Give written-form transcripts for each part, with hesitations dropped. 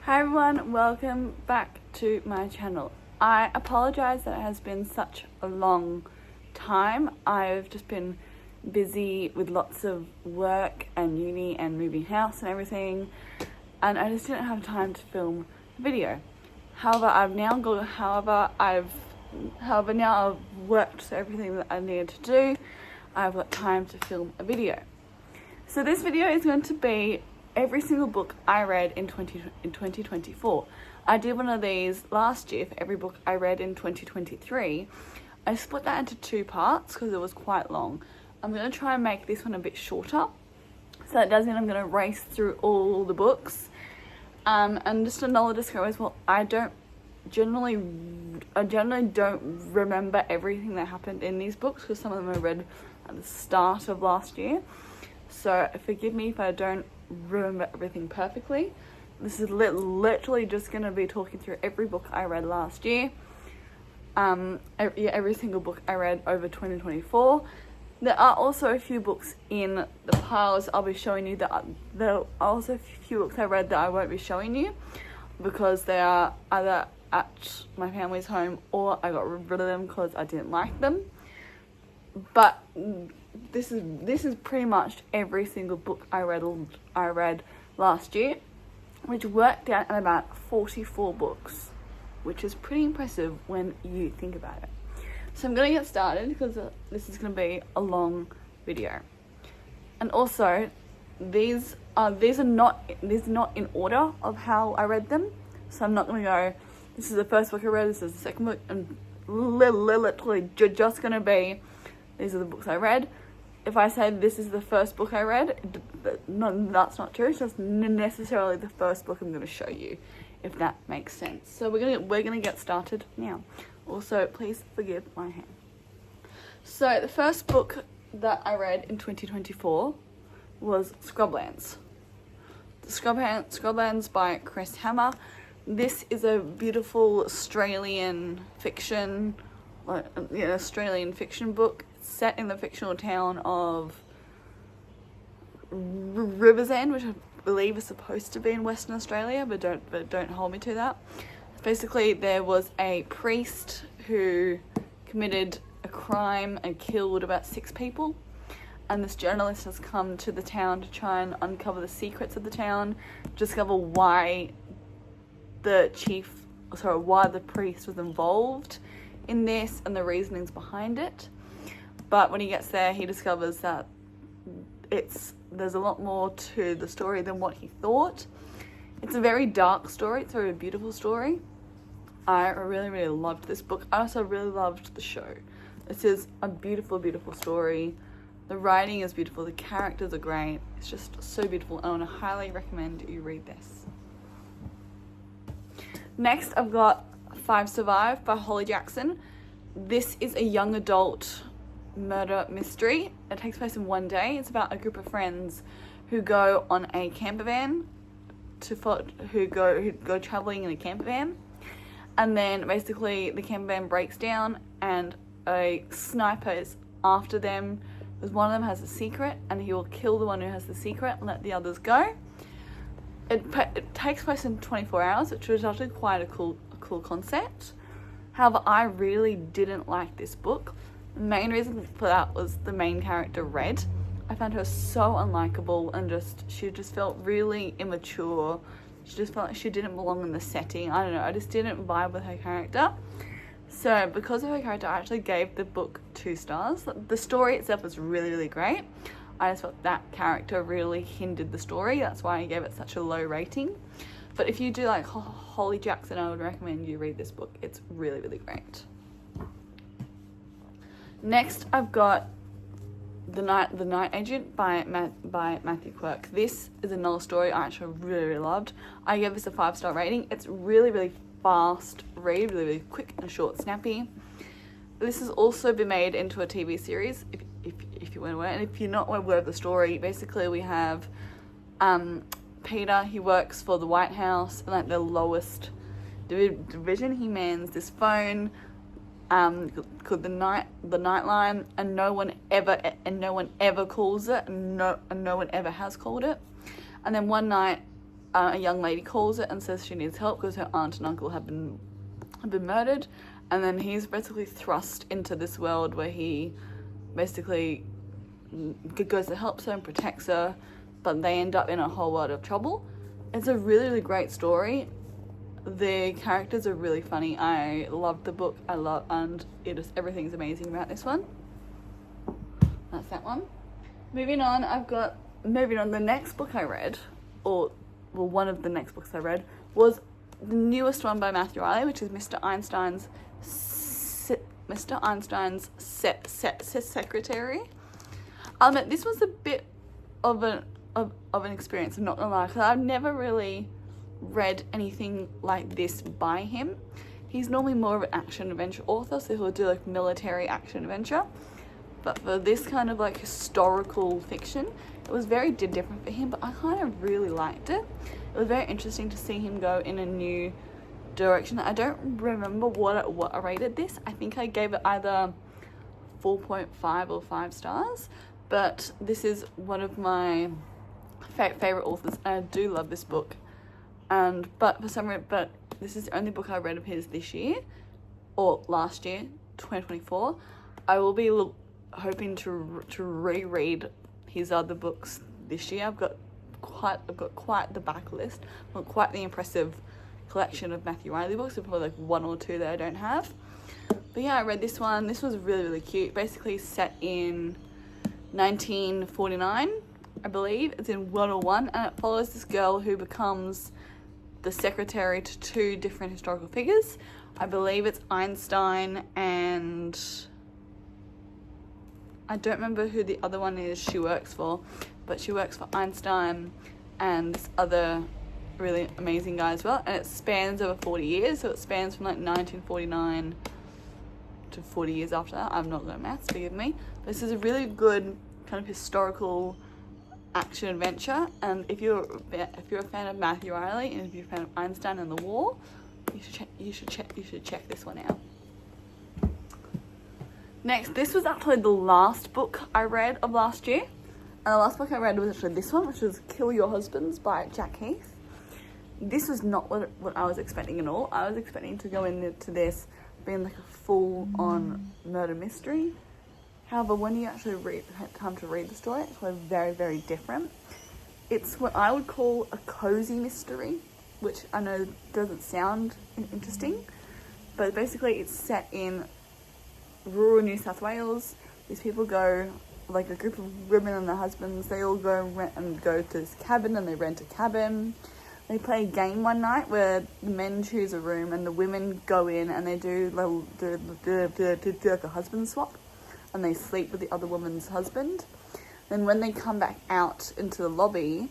Hi everyone, welcome back to my channel. I apologize that it has been such a long time. I've just been busy with lots of work and uni and moving house and everything, and I just didn't have time to film a video. However, now I've worked through everything that I needed to do. I've got time to film a video. So this video is going to be every single book I read in 2024. I did one of these last year for every book I read in 2023. I split that into two parts because it was quite long. I'm going to try and make this one a bit shorter. So that does mean I'm going to race through all the books. And just another disclaimer as well, I generally don't remember everything that happened in these books because some of them I read at the start of last year. So forgive me if I don't remember everything perfectly. This is literally just going to be talking through every book I read last year. Every single book I read over 2024. There are also a few books in the piles I'll be showing you that there are also a few books I read that I won't be showing you because they are either at my family's home or I got rid of them because I didn't like them. But this is pretty much every single book I read last year, which worked out at about 44 books, which is pretty impressive when you think about it. So I'm going to get started because this is going to be a long video. And also, these are not in order of how I read them. So I'm not going to go, this is the first book I read, this is the second book, and literally just going to be, these are the books I read. If I say this is the first book I read, no, that's not true. It's just necessarily the first book I'm going to show you, if that makes sense. So we're gonna get started now. Also, please forgive my hand. So the first book that I read in 2024 was Scrublands. Scrublands by Chris Hammer. This is a beautiful Australian fiction book set in the fictional town of Riversend, which I believe is supposed to be in Western Australia, but don't hold me to that. Basically, there was a priest who committed a crime and killed about 6 people, and this journalist has come to the town to try and uncover the secrets of the town, discover why the priest was involved in this and the reasonings behind it. But when he gets there, he discovers that there's a lot more to the story than what he thought. It's a very dark story. It's a very beautiful story. I really, really loved this book. I also really loved the show. This is a beautiful, beautiful story. The writing is beautiful. The characters are great. It's just so beautiful. I want to highly recommend you read this. Next, I've got Five Survive by Holly Jackson. This is a young adult murder mystery. It takes place in one day. It's about a group of friends who go on a camper van who go traveling in a camper van, and then basically the camper van breaks down and a sniper is after them because one of them has a secret and he will kill the one who has the secret and let the others go. It takes place in 24 hours, which was actually quite a cool concept. However, I really didn't like this book. The main reason for that was the main character, Red. I found her so unlikable and she just felt really immature. She just felt like she didn't belong in the setting. I don't know, I just didn't vibe with her character. So because of her character, I actually gave the book 2 stars. The story itself was really, really great. I just felt that character really hindered the story. That's why I gave it such a low rating. But if you do like Holly Jackson, I would recommend you read this book. It's really, really great. Next, I've got The Night Agent by Matthew Quirk. This is another story I actually really, really loved. I gave this a 5-star rating. It's really, really fast read, really, really quick and short, snappy. This has also been made into a TV series, if you weren't aware. And if you're not aware of the story, basically we have Peter. He works for the White House, like the lowest division. He mans this phone called the Nightline, and no one ever calls it, and no one ever has called it. And then one night a young lady calls it and says she needs help because her aunt and uncle have been murdered, and then he's basically thrust into this world where he basically goes to help her and protects her, but they end up in a whole lot of trouble. It's a really, really great story. The characters are really funny. I love the book. And everything's amazing about this one. That's that one. Moving on, the next book I read, one of the next books I read, was the newest one by Matthew Riley, which is Mr. Einstein's Secretary. This was a bit of an experience, I'm not gonna lie, because I've never really read anything like this by him. He's normally more of an action adventure author, so he'll do like military action adventure. But for this kind of like historical fiction, it was very different for him, but I kind of really liked it. It was very interesting to see him go in a new direction. I don't remember what I rated this. I think I gave it either 4.5 or 5 stars, but this is one of my favorite authors, and I do love this book. But this is the only book I read of his this year, or last year, 2024. I will be hoping to reread his other books this year. I've got quite the backlist, well, quite the impressive collection of Matthew Riley books. There's probably like 1 or 2 that I don't have. But yeah, I read this one. This was really, really cute. Basically set in 1949, I believe. It's in World War I, and it follows this girl who becomes the secretary to 2 different historical figures. I believe it's Einstein, and I don't remember who the other one is she works for, but she works for Einstein and this other really amazing guy as well. And it spans over 40 years, so it spans from like 1949 to 40 years after that. I'm not good at maths, forgive me. This is a really good kind of historical action adventure, and if you're a fan of Matthew Riley and if you're a fan of Einstein and the war, you should check this one out. Next, this was actually the last book I read of last year, and the last book I read was actually this one, which was Kill Your Husbands by Jack Heath. This was not what I was expecting at all. I was expecting to go into this being like a full-on murder mystery. However, when you actually have time to read the story, it's like very, very different. It's what I would call a cozy mystery, which I know doesn't sound interesting, but basically it's set in rural New South Wales. These people go, like a group of women and their husbands, they all go to this cabin, and they rent a cabin. They play a game one night where the men choose a room and the women go in and they do like a husband swap, and they sleep with the other woman's husband. Then when they come back out into the lobby,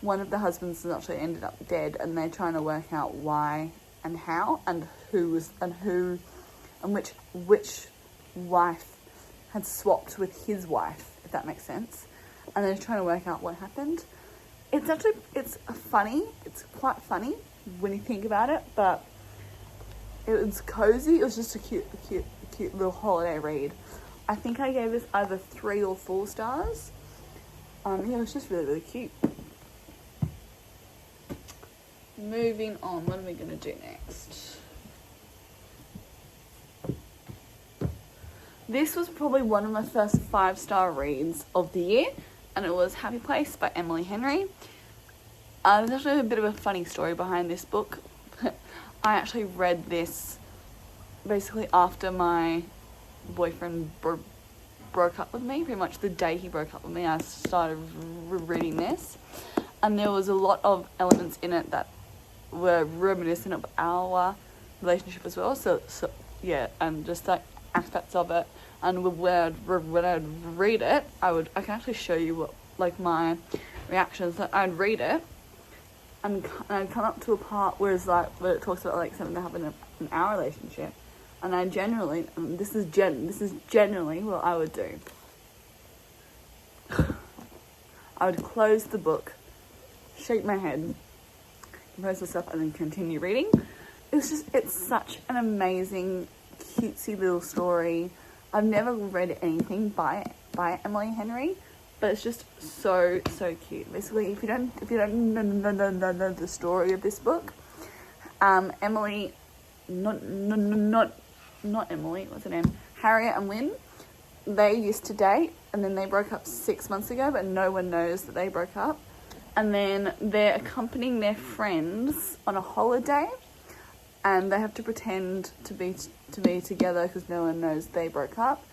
one of the husbands has actually ended up dead, and they're trying to work out why and how and which wife had swapped with his wife, if that makes sense. And they're trying to work out what happened. It's quite funny when you think about it, but it was cozy. It was just a cute little holiday read. I think I gave this either 3 or 4 stars. Yeah, it was just really, really cute. Moving on, what are we going to do next? This was probably one of my first 5-star reads of the year, and it was Happy Place by Emily Henry. There's actually a bit of a funny story behind this book. I actually read this basically after my boyfriend broke up with me. Pretty much the day he broke up with me, I started reading this, and there was a lot of elements in it that were reminiscent of our relationship as well. So yeah, and just like aspects of it. And when I'd read it, I can actually show you what like my reactions. I'd read it, and I'd come up to a part where it talks about like something that happened in our relationship, and I generally, this is generally what I would do. I would close the book, shake my head, compose myself, and then continue reading. It's such an amazing, cutesy little story. I've never read anything by Emily Henry, but it's just so cute. Basically, if you don't know the story of this book, Emily, not Emily, what's her name? Harriet and Lynn, they used to date, and then they broke up 6 months ago, but no one knows that they broke up. And then they're accompanying their friends on a holiday, and they have to pretend to be together because no one knows they broke up.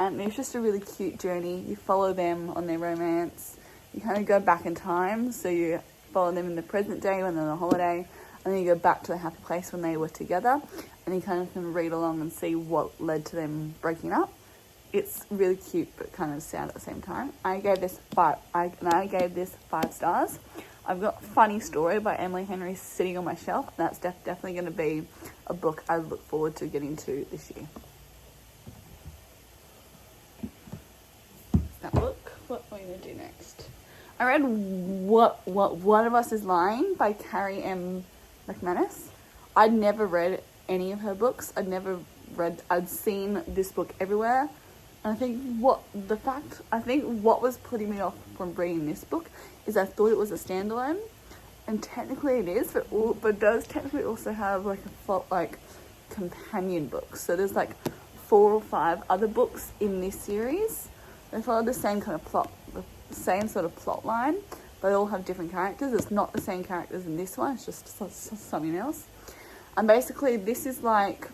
And it's just a really cute journey. You follow them on their romance. You kind of go back in time, so you follow them in the present day when they're on a holiday, and then you go back to the happy place when they were together, and you kind of can read along and see what led to them breaking up. It's really cute but kind of sad at the same time. I gave this 5 stars. I've got Funny Story by Emily Henry sitting on my shelf, and that's definitely going to be a book I look forward to getting to this year. That book. What are we going to do next? I read What One of Us Is Lying by Carrie M. McManus. I'd never read any of her books. I'd seen this book everywhere. And I think what was putting me off from reading this book is I thought it was a standalone, and technically it is, but it does technically also have like companion books. So there's like 4 or 5 other books in this series. They follow the same kind of plot, the same sort of plot line, but they all have different characters. It's not the same characters in this one. It's just something else. And basically, this is like,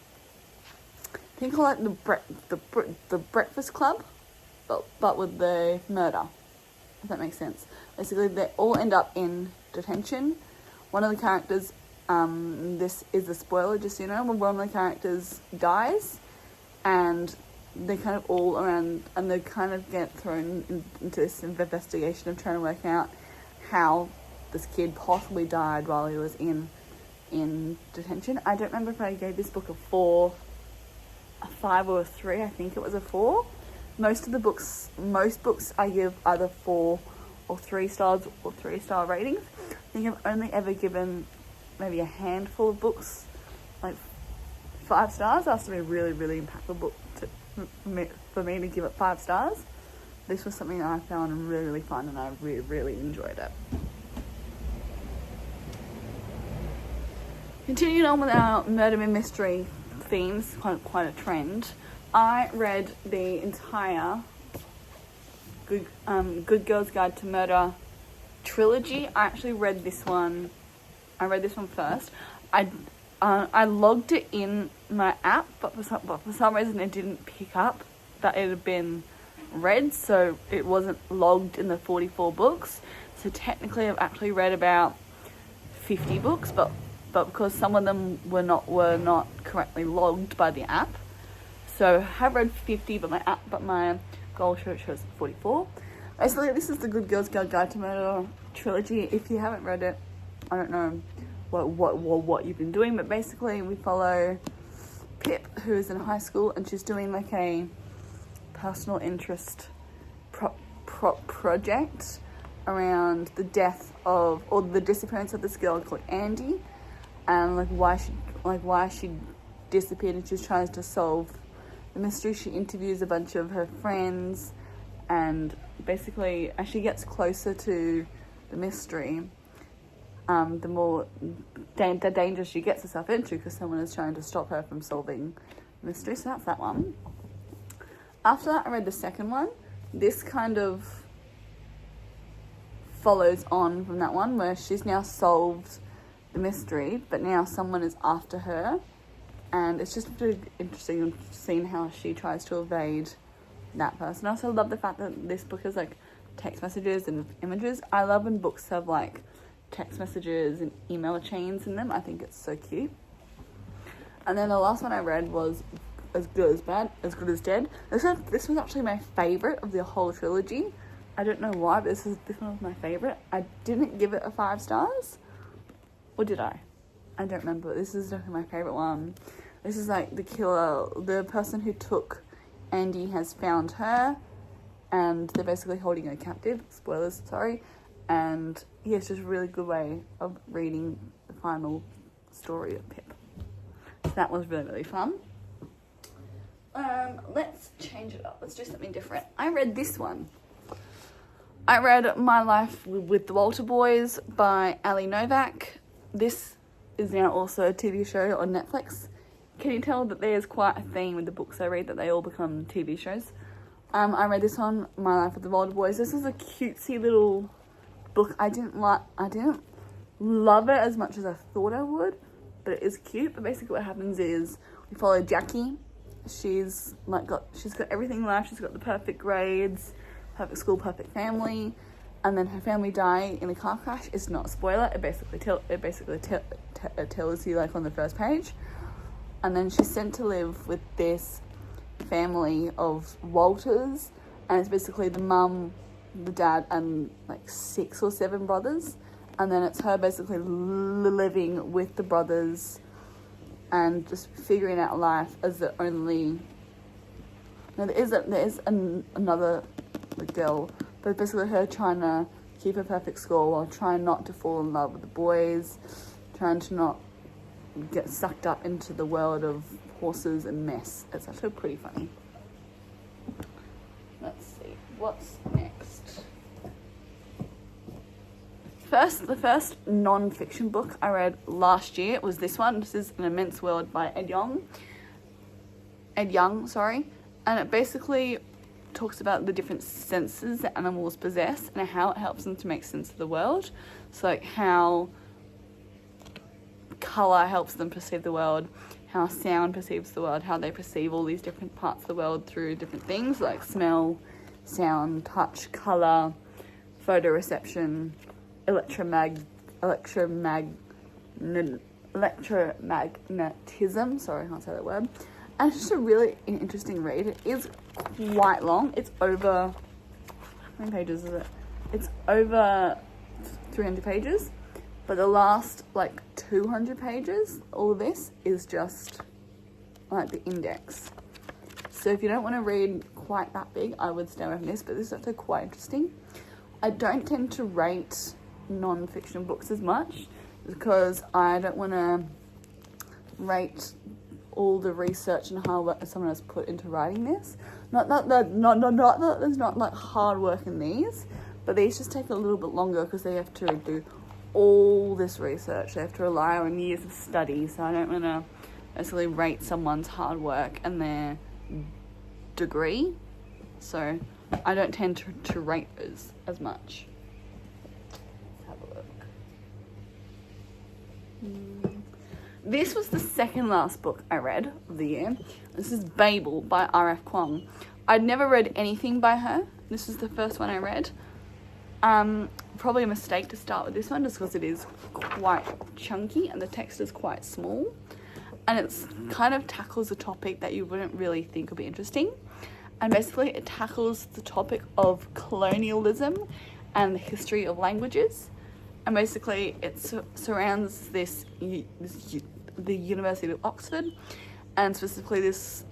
think of like the Breakfast Club, but with the murder, if that makes sense. Basically, they all end up in detention. One of the characters, this is a spoiler, just so you know, one of the characters dies, and they kind of all around, and they kind of get thrown into this investigation of trying to work out how this kid possibly died while he was in detention. I don't remember if I gave this book a 4, a 5 or a 3. I think it was a 4. Most books I give either 4 or 3 stars or 3-star ratings. I think I've only ever given maybe a handful of books like 5 stars. That has to be a really, really impactful book for me to give it 5 stars. This was something that I found really, really fun, and I really, really enjoyed it. Continuing on with our murder mystery themes, quite a trend. I read the entire Good Girls Guide to Murder trilogy. I actually read this one. I read this one first. I logged it in my app, but for some reason it didn't pick up that it had been read, so it wasn't logged in the 44 books. So technically I've actually read about 50 books, but because some of them were not correctly logged by the app. So I have read 50, but my goal shows 44. Basically, this is the Good Girls Guide to Murder trilogy. If you haven't read it, I don't know what you've been doing, but basically we follow Pip, who is in high school, and she's doing like a personal interest project around the death of, or the disappearance of this girl called Andy, and why she disappeared, and she's trying to solve the mystery. She interviews a bunch of her friends, and basically as she gets closer to the mystery, the more danger she gets herself into, because someone is trying to stop her from solving the mystery. So that's that one. After that, I read the second one. This kind of follows on from that one, where she's now solved the mystery, but now someone is after her, and it's just really interesting seeing how she tries to evade that person. I also love the fact that this book is like text messages and images. I love when books have like text messages and email chains in them. I think it's so cute. And then the last one I read was As Good as Dead. This was actually my favourite of the whole trilogy. I don't know why, but this one was my favourite. I didn't give it a 5 stars. Or did I? I don't remember. This is definitely my favourite one. This is like the killer, the person who took Andy has found her, and they're basically holding her captive. Spoilers, sorry. And yeah, it's just a really good way of reading the final story of Pip. So that was really, really fun. Let's change it up. Let's do something different. I read this one. I read My Life with the Walter Boys by Ali Novak. This is now also a TV show on Netflix. Can you tell that there's quite a theme with the books I read, that they all become TV shows? I read this one, My Life with the Walter Boys. This is a cutesy little book. I didn't love it as much as I thought I would, but it is cute. But basically what happens is we follow Jackie. She's got everything in life. She's got the perfect grades, perfect school, perfect family, and then her family die in a car crash. It's not a spoiler. It basically tells you like on the first page. And then she's sent to live with this family of Walters, and it's basically the mum, the dad, and like 6 or 7 brothers. And then it's her basically living with the brothers and just figuring out life as the only. No, there is another girl, but basically her trying to keep a perfect score while trying not to fall in love with the boys, trying to not get sucked up into the world of horses and mess. It's actually pretty funny. Let's see, what's next? The first non-fiction book I read last year was this one. This is An Immense World by Ed Yong, and it basically talks about the different senses that animals possess and how it helps them to make sense of the world. So like how colour helps them perceive the world, how sound perceives the world, how they perceive all these different parts of the world through different things like smell, sound, touch, colour, photoreception, electromagnetism. Sorry, I can't say that word. And it's just a really interesting read. It is quite long. It's over, how many pages is it? It's over 300 pages. But the last, 200 pages, all of this is just, the index. So if you don't want to read quite that big, I would stay away from this. But this is actually quite interesting. I don't tend to rate non-fiction books as much because I don't want to rate all the research and hard work that someone has put into writing this. Not that there's not hard work in these, but these just take a little bit longer because they have to do all this research. They have to rely on years of study. So I don't want to necessarily rate someone's hard work and their degree. So I don't tend to rate those as much. Let's have a look. This was the second last book I read of the year. This is Babel by R.F. Kuang. I'd never read anything by her. This is the first one I read. Probably a mistake to start with this one just because it is quite chunky and the text is quite small. And it's kind of tackles a topic that you wouldn't really think would be interesting. And basically it tackles the topic of colonialism and the history of languages. And basically it surrounds the University of Oxford, and specifically this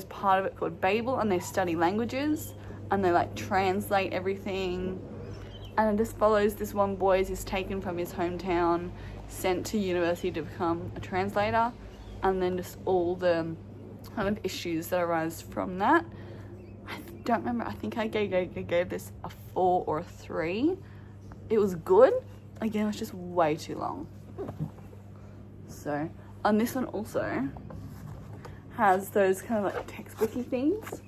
part of it called Babel, and they study languages and they translate everything. And it just follows this one boy who's taken from his hometown, sent to university to become a translator, and then just all the kind of issues that arise from that. I don't remember, I think I gave this a 4 or a 3. It was good. Again, it was just way too long. So, and this one also has those kind of textbooky things.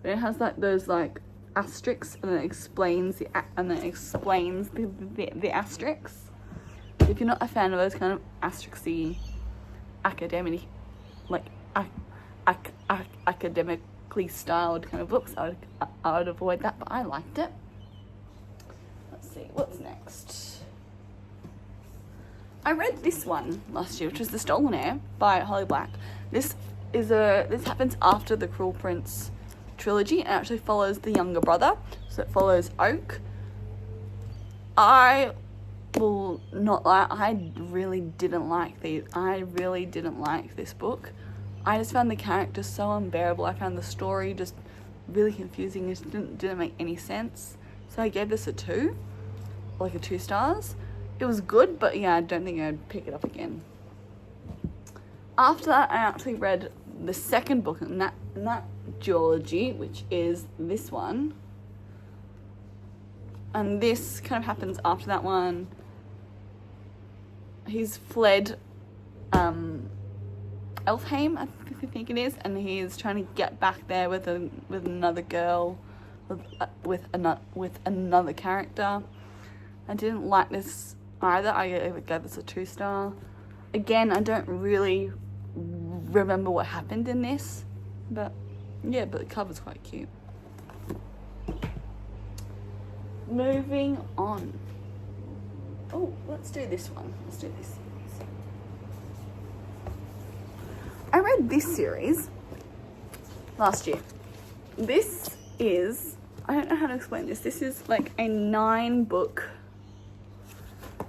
But it has those asterisks, and then it explains the asterisks. If you're not a fan of those kind of asterisk-y academically styled kind of books, I would avoid that, but I liked it. Let's see, what's next? I read this one last year, which was The Stolen Heir by Holly Black. This happens after the Cruel Prince trilogy and actually follows the younger brother. So it follows Oak. I will not lie, I really didn't like this book. I just found the characters so unbearable. I found the story just really confusing. It didn't make any sense. So I gave this a 2, a 2 stars. It was good, but yeah, I don't think I'd pick it up again. After that, I actually read the second book in that duology, which is this one. And this kind of happens after that one. He's fled Elfheim, I think it is, and he's trying to get back there with another girl, with another character. I didn't like this either. I gave this a 2-star. Again, I don't really remember what happened in this, but yeah, but the cover's quite cute. Moving on. Oh, let's do this one. Let's do this series. I read this series last year. This is, I don't know how to explain this. This is like a 9-book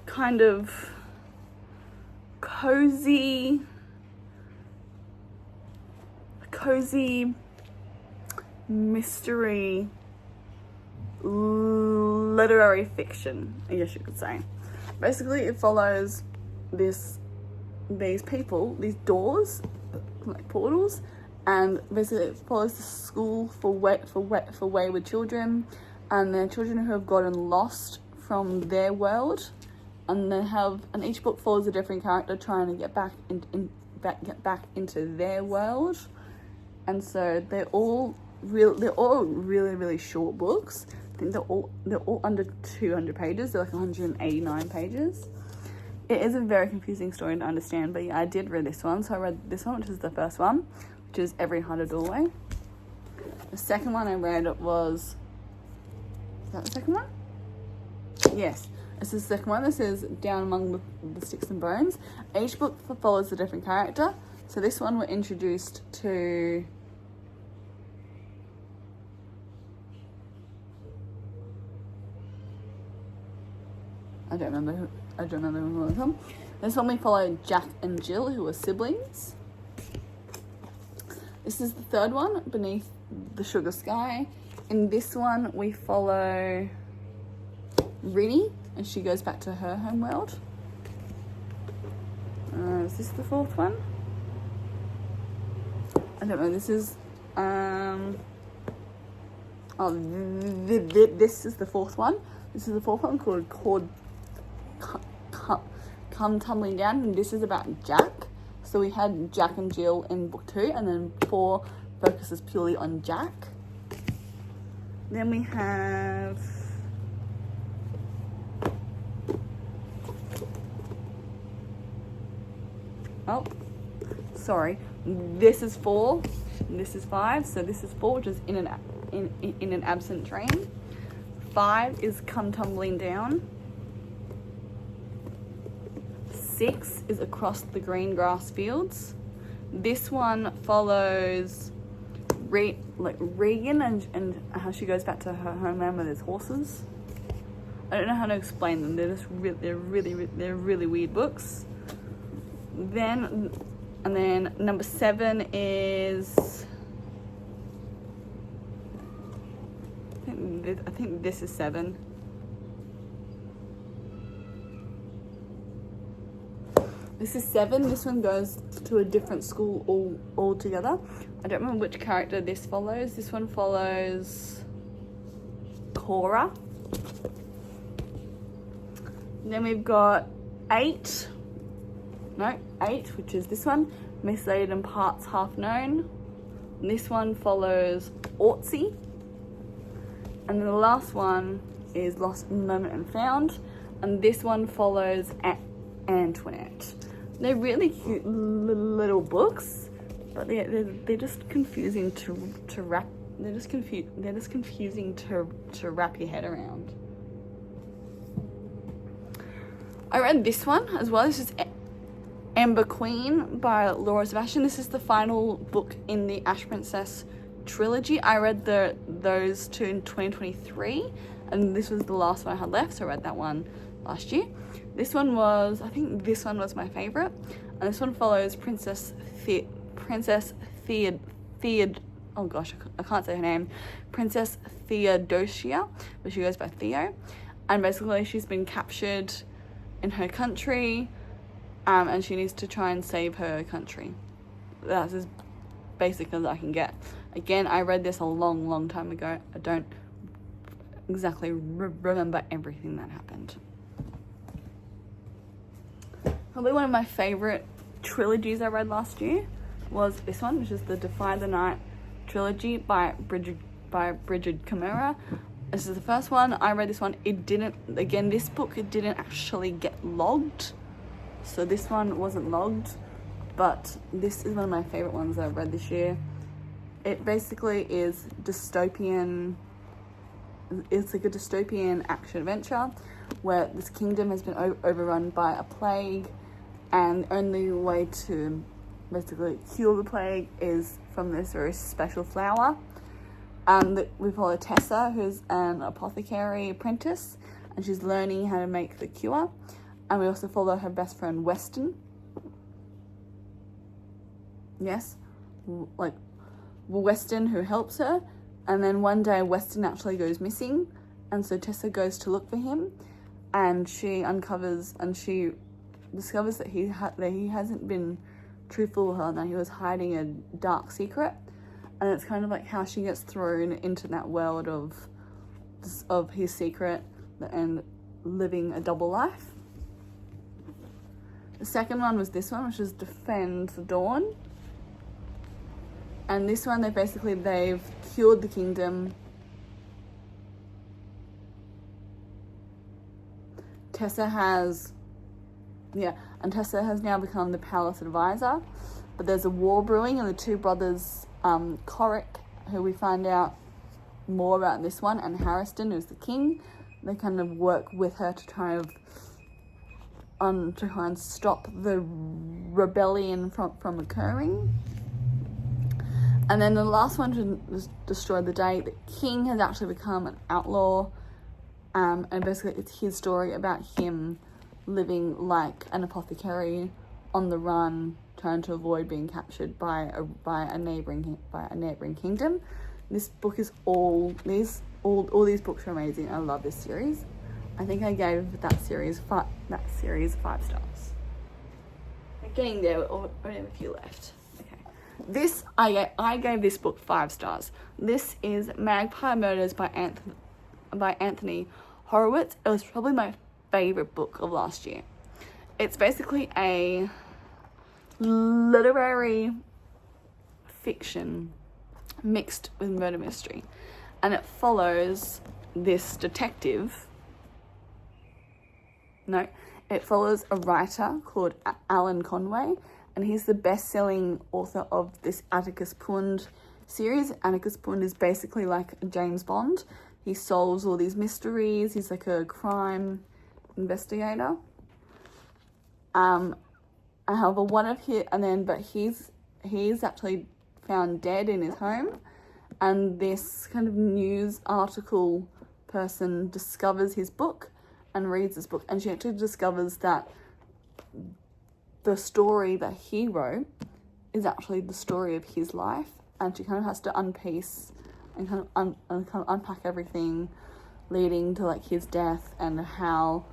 kind of cozy mystery literary fiction, I guess you could say. Basically, it follows these people, these doors, like portals, and basically it follows the school for wayward children, and they're children who have gotten lost from their world, and each book follows a different character trying to get back into their world. And so they're all really short books. I think they're all under 200 pages. They're like 189 pages. It is a very confusing story to understand, but yeah, I did read this one. So I read this one, which is the first one, which is Every Heart a Doorway. The second one I read was... Is that the second one? Yes. This is the second one. This is Down Among the Sticks and Bones. Each book follows a different character. So this one we're introduced to... I don't remember who was them. This one we follow Jack and Jill, who are siblings. This is the third one, Beneath the Sugar Sky. In this one we follow Rinny, and she goes back to her home world. Is this the fourth one? I don't know. This is this is the fourth one. This is the fourth one called Come Tumbling Down, and this is about Jack. So we had Jack and Jill in book 2, and then 4 focuses purely on Jack. Then we have this is 4, and this is 5. So this is 4, which is in an absent train. 5 is Come Tumbling Down. 6 is Across the Green Grass Fields. This one follows Regan and how she goes back to her homeland where there's horses. I don't know how to explain them. They're just they're really weird books. Then number 7 is I think this is 7. This is 7. This one goes to a different school altogether. I don't remember which character this follows. This one follows Cora. And then we've got 8, which is this one, Mislaid and Parts Half Known. And this one follows Ortsy. And then the last one is Lost Moment and Found. And this one follows Antoinette. They're really cute little books, but they're just confusing to wrap. They're just confusing to wrap your head around. I read this one as well. This is Amber Queen by Laura Sebastian. This is the final book in the Ash Princess trilogy. I read those 2 in 2023, and this was the last one I had left, so I read that one last year. I think this one was my favourite, and this one follows Princess oh gosh, I can't say her name, Princess Theodosia, but she goes by Theo, and basically she's been captured in her country, and she needs to try and save her country. That's as basic as I can get. Again, I read this a long time ago. I don't exactly remember everything that happened. Probably one of my favourite trilogies I read last year was this one, which is the Defy the Night trilogy by Brigid Kemmerer. This is the first one. I read this one. It didn't actually get logged. So this one wasn't logged, but this is one of my favourite ones that I've read this year. It basically is dystopian. It's like a dystopian action adventure where this kingdom has been overrun by a plague, and the only way to basically cure the plague is from this very special flower. We follow Tessa, who's an apothecary apprentice, and she's learning how to make the cure. And we also follow her best friend, Weston. Yes, like Weston, who helps her. And then one day Weston actually goes missing, and so Tessa goes to look for him, and she discovers that he hasn't been truthful with her, that he was hiding a dark secret. And it's kind of like how she gets thrown into that world of his secret and living a double life. The second one was this one, which is Defend the Dawn. And this one, they've cured the kingdom. Tessa has now become the palace advisor. But there's a war brewing, and the two brothers, Coric, who we find out more about in this one, and Harriston, who's the king, they kind of work with her to try and stop the rebellion from occurring. And then the last one to destroy the day, the king has actually become an outlaw, and basically it's his story about him living like an apothecary on the run, trying to avoid being captured by a neighboring kingdom. This book is all these books are amazing. I love this series. I think I gave that series 5 stars. I'm getting there. We only have a few left. Okay, I gave this book 5 stars. This is Magpie Murders by Anthony Horowitz. It was probably my favorite book of last year. It's basically a literary fiction mixed with murder mystery, and it follows this detective. It follows a writer called Alan Conway, and he's the best-selling author of this Atticus Pund series. Atticus Pund is basically like a James Bond. He solves all these mysteries. He's like a crime investigator. However, he's actually found dead in his home, and this kind of news article person discovers his book and reads this book, and she actually discovers that the story that he wrote is actually the story of his life, and she kind of has to unpiece and kind of unpack everything leading to like his death and how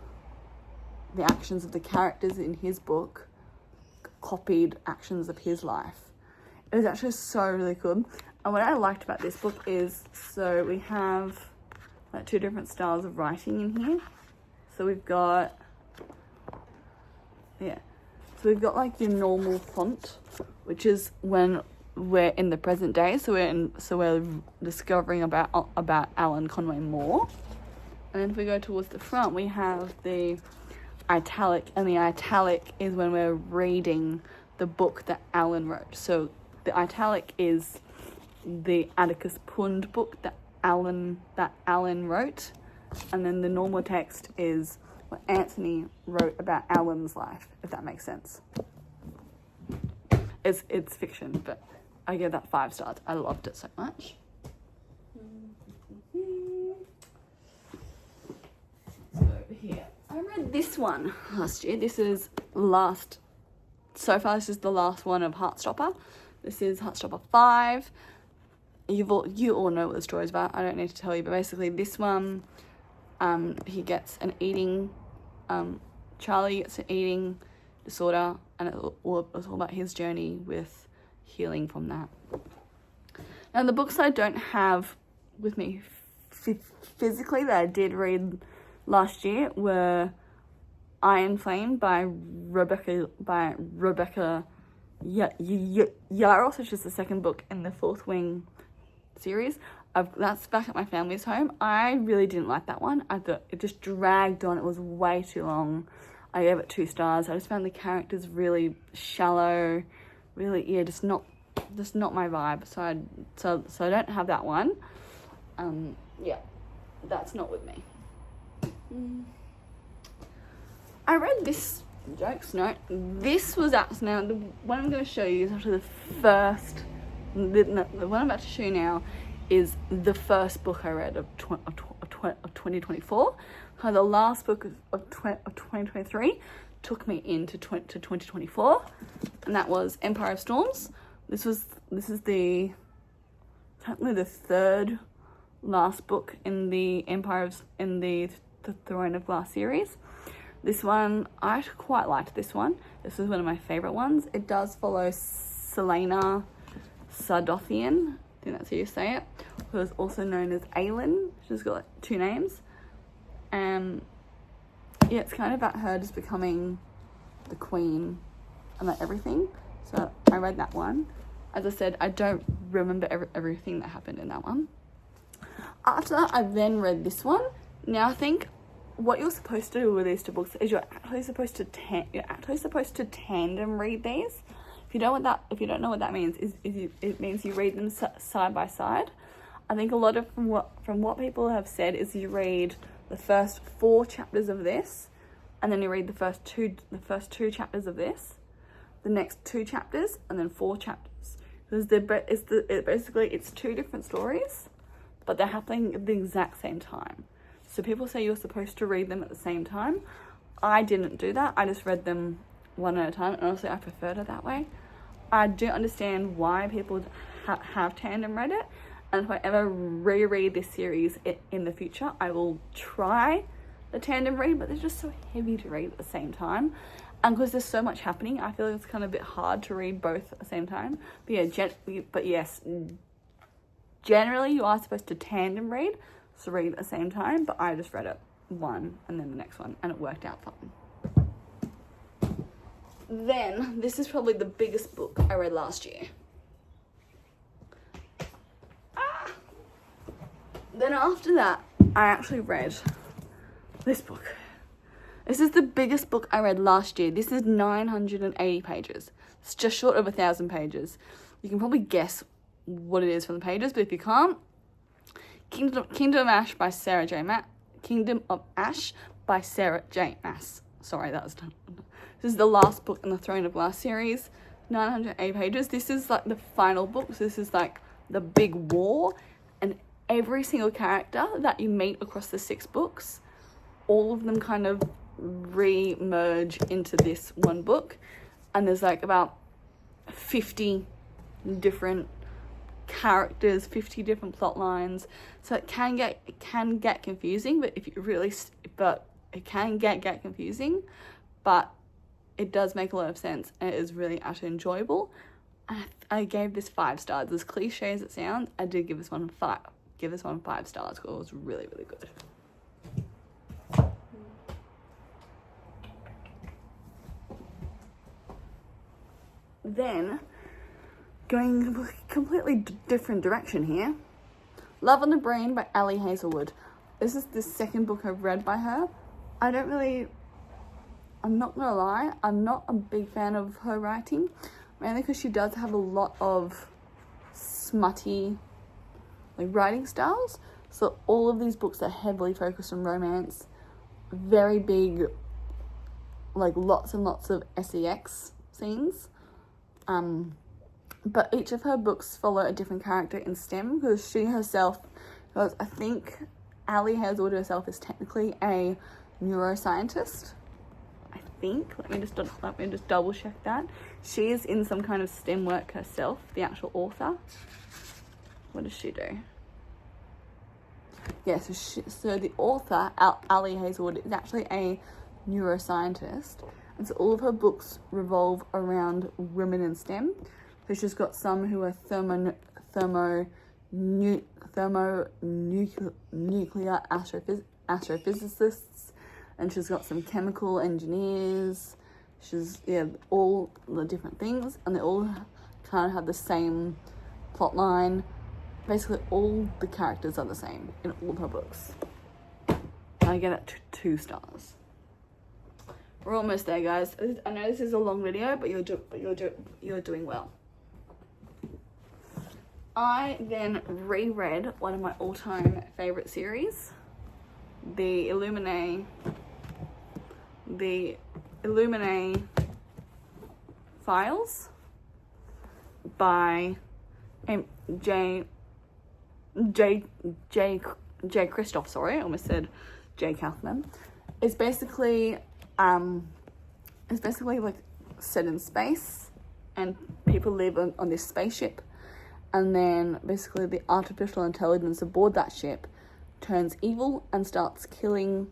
the actions of the characters in his book copied actions of his life. It was actually so really good. And what I liked about this book is, so we have like 2 different styles of writing in here. So we've got like your normal font, which is when we're in the present day. So we're discovering about Alan Conway more. And then if we go towards the front, we have the italic, and the italic is when we're reading the book that Alan wrote. So the italic is the Atticus Pund book that Alan wrote, and then the normal text is what Anthony wrote about Alan's life, if that makes sense. It's fiction, but I gave that 5 stars. I loved it so much. So over here, I read this one last year. This is the last one of Heartstopper. This is Heartstopper 5. You all know what the story is about. I don't need to tell you, but basically this one, he gets an eating, Charlie gets an eating disorder, and it's all about his journey with healing from that. Now the books I don't have with me physically that I did read last year were Iron Flame by Rebecca Yarros, which is the second book in the Fourth Wing series. That's back at my family's home. I really didn't like that one. I thought it just dragged on. It was way too long. I gave it 2 stars. I just found the characters really shallow, really, just not my vibe. So I don't have that one. Yeah, that's not with me. I read this, jokes, no, this was actually, now the one I'm going to show you is actually the one I'm about to show you now is the first book I read of 2024. The last book of 2023 took me into 2024, and that was Empire of Storms. This is the third last book in the the Throne of Glass series. This one, I quite liked this one. This is one of my favorite ones. It does follow Celaena Sardothien, I think that's how you say it, who is also known as Aelin. She's got like 2 names. Yeah, it's kind of about her just becoming the queen and like everything. So I read that one. As I said, I don't remember everything that happened in that one. After that, I then read this one. Now I think what you're supposed to do with these 2 books is you're actually supposed to tandem read these. If you don't know what that means, it means you read them side by side. I think a lot of from what people have said is you read the first 4 chapters of this, and then you read the first two chapters of this, the next 2 chapters, and then 4 chapters. Because basically it's 2 different stories, but they're happening at the exact same time. So people say you're supposed to read them at the same time. I didn't do that. I just read them one at a time, and honestly I preferred it that way. I do understand why people have tandem read it, and if I ever reread this series in the future, I will try the tandem read, but they're just so heavy to read at the same time. And because there's so much happening, I feel like it's kind of a bit hard to read both at the same time. But yes, generally you are supposed to tandem read, so read at the same time, but I just read it one and then the next one, and it worked out fine. Then, this is probably the biggest book I read last year. Then after that, I actually read this book. This is the biggest book I read last year. This is 980 pages. It's just short of 1,000 pages. You can probably guess what it is from the pages, but if you can't, Kingdom of Ash by Sarah J. Maas. Kingdom of Ash by Sarah J. Maas. Sorry, that was done. This is the last book in the Throne of Glass series. 980 pages. This is like the final book. So this is like the big war, and every single character that you meet across the 6 books, all of them kind of re-merge into this one book, and there's like about 50 different characters, 50 different plot lines, so it can get confusing, but it can get confusing, but it does make a lot of sense, and it is really actually enjoyable. I gave this 5 stars. As cliche as it sounds, I did give this one 5 stars because it was really, really good. Then, going a completely different direction here, Love on the Brain by Ali Hazelwood. This is the second book I've read by her. I'm not gonna lie, I'm not a big fan of her writing, mainly because she does have a lot of smutty writing styles. So all of these books are heavily focused on romance, very big, lots and lots of sex scenes. But each of her books follow a different character in STEM, because I think Ali Hazelwood herself is technically a neuroscientist. I think. Let me just double check that. She is in some kind of STEM work herself, the actual author. What does she do? Yeah, so the author, Ali Hazelwood, is actually a neuroscientist. And so all of her books revolve around women in STEM. So she's got some who are thermoneutrals, thermonuclear astrophysicists, and she's got some chemical engineers. She's, all the different things, and they all kind of have the same plot line. Basically, all the characters are the same in all her books. I get it 2 stars. We're almost there, guys. I know this is a long video, but you're doing well. I then reread one of my all-time favorite series, the Illuminae Files by J. Kristoff. Sorry, I almost said J. Kaufman. It's basically like set in space, and people live on this spaceship, and then basically the artificial intelligence aboard that ship turns evil and starts killing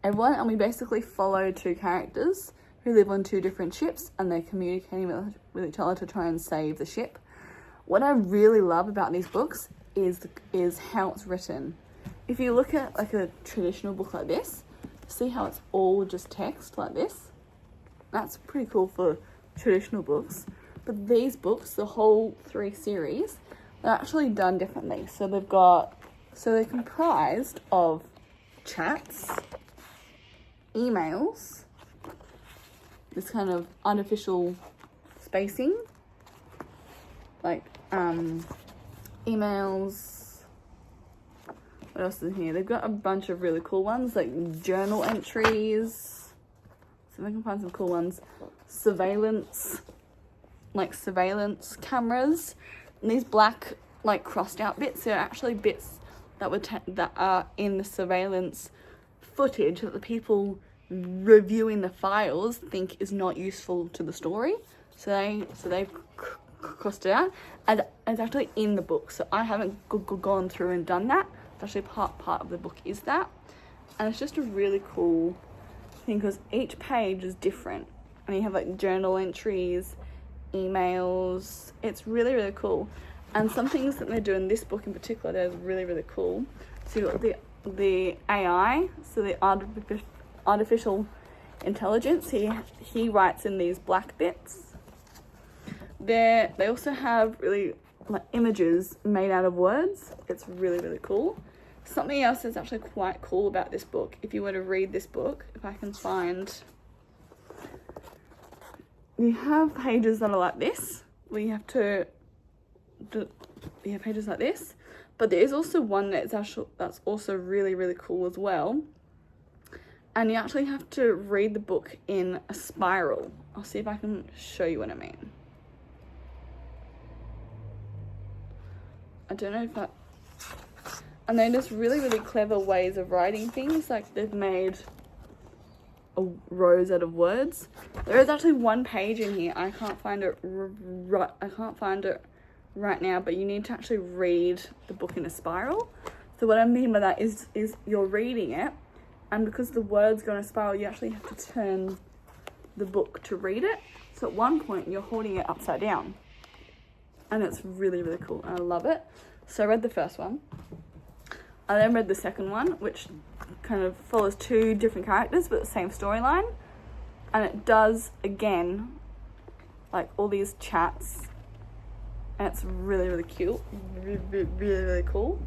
everyone, and we basically follow 2 characters who live on 2 different ships, and they're communicating with each other to try and save the ship. What I really love about these books is how it's written. If you look at like a traditional book like this, see how it's all just text like this? That's pretty cool for traditional books. But these books, the whole 3 series, they're actually done differently. So they're comprised of chats, emails, this kind of artificial spacing, like emails. What else is in here? They've got a bunch of really cool ones, like journal entries. So if I can find some cool ones. Surveillance cameras. And these black, like, crossed out bits, they're actually bits that are in the surveillance footage that the people reviewing the files think is not useful to the story. So they've crossed it out, and it's actually in the book. So I haven't gone through and done that. It's actually part of the book is that, and it's just a really cool thing because each page is different, and you have like journal entries, emails. It's really, really cool. And some things that they do in this book in particular that is really, really cool. So you've got the AI, so the artificial intelligence. He writes in these black bits. They also have really like images made out of words. It's really, really cool. Something else that's actually quite cool about this book, if you were to read this book, if I can find, you have pages that are like this, where you have pages like this, but there is also one that's also really, really cool as well, and you actually have to read the book in a spiral. I'll see if I can show you what I mean. I don't know if that, and then there's really, really clever ways of writing things, like they've made rows out of words. There is actually one page in here, I can't find it right now, but you need to actually read the book in a spiral. So what I mean by that is you're reading it, and because the words go in a spiral, you actually have to turn the book to read it. So at one point you're holding it upside down, and it's really, really cool, and I love it. So I read the first one. I then read the second one, which kind of follows 2 different characters but the same storyline, and it does again like all these chats, and it's really, really cute, really, really cool.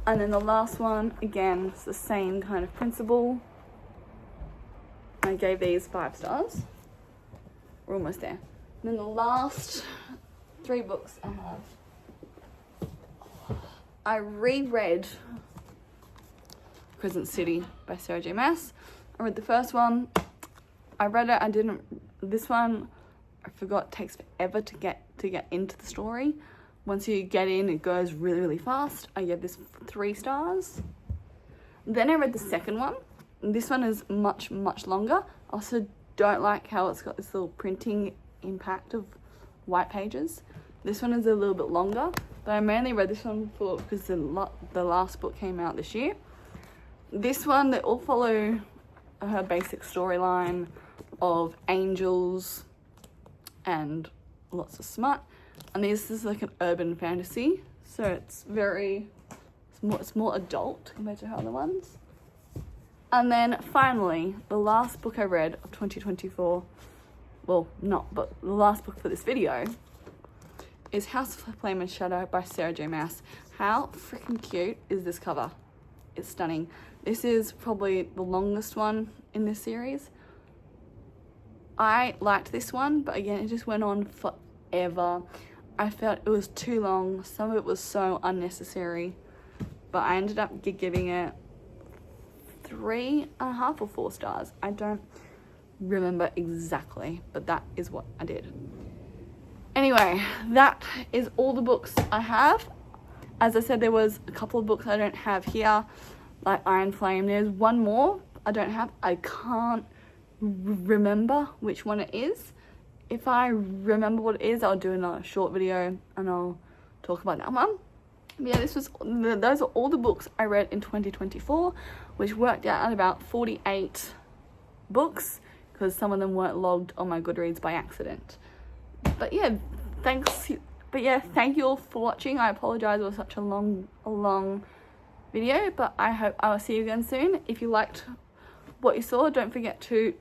And then the last one, again, it's the same kind of principle. I gave these 5 stars. We're almost there. And then the last 3 books I have, I reread Crescent City by Sarah J. Maas. I read the first one. I read it. This one, I forgot, it takes forever to get into the story. Once you get in, it goes really, really fast. I gave this 3 stars. Then I read the second one. This one is much, much longer. I also don't like how it's got this little printing impact of white pages. This one is a little bit longer, but I mainly read this one because the last book came out this year. This one, they all follow her basic storyline of angels and lots of smut. And this is like an urban fantasy. So it's more adult compared to her other ones. And then finally, the last book I read of 2024, well, not, but the last book for this video is House of Flame and Shadow by Sarah J Maas. How freaking cute is this cover? It's stunning. This is probably the longest one in this series. I liked this one, but again, it just went on forever. I felt it was too long. Some of it was so unnecessary, but I ended up giving it 3.5 or 4 stars. I don't remember exactly, but that is what I did. Anyway, that is all the books I have. As I said, there was a couple of books I don't have here, like Iron Flame. There's one more I don't have. I can't remember which one it is. If I remember what it is, I'll do another short video and I'll talk about that one. But yeah, those are all the books I read in 2024, which worked out at about 48 books, because some of them weren't logged on my Goodreads by accident. But yeah, thank you all for watching. I apologize it was such a long video, but I hope I will see you again soon. If you liked what you saw, don't forget to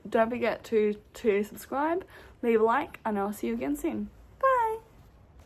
subscribe, leave a like, and I'll see you again soon.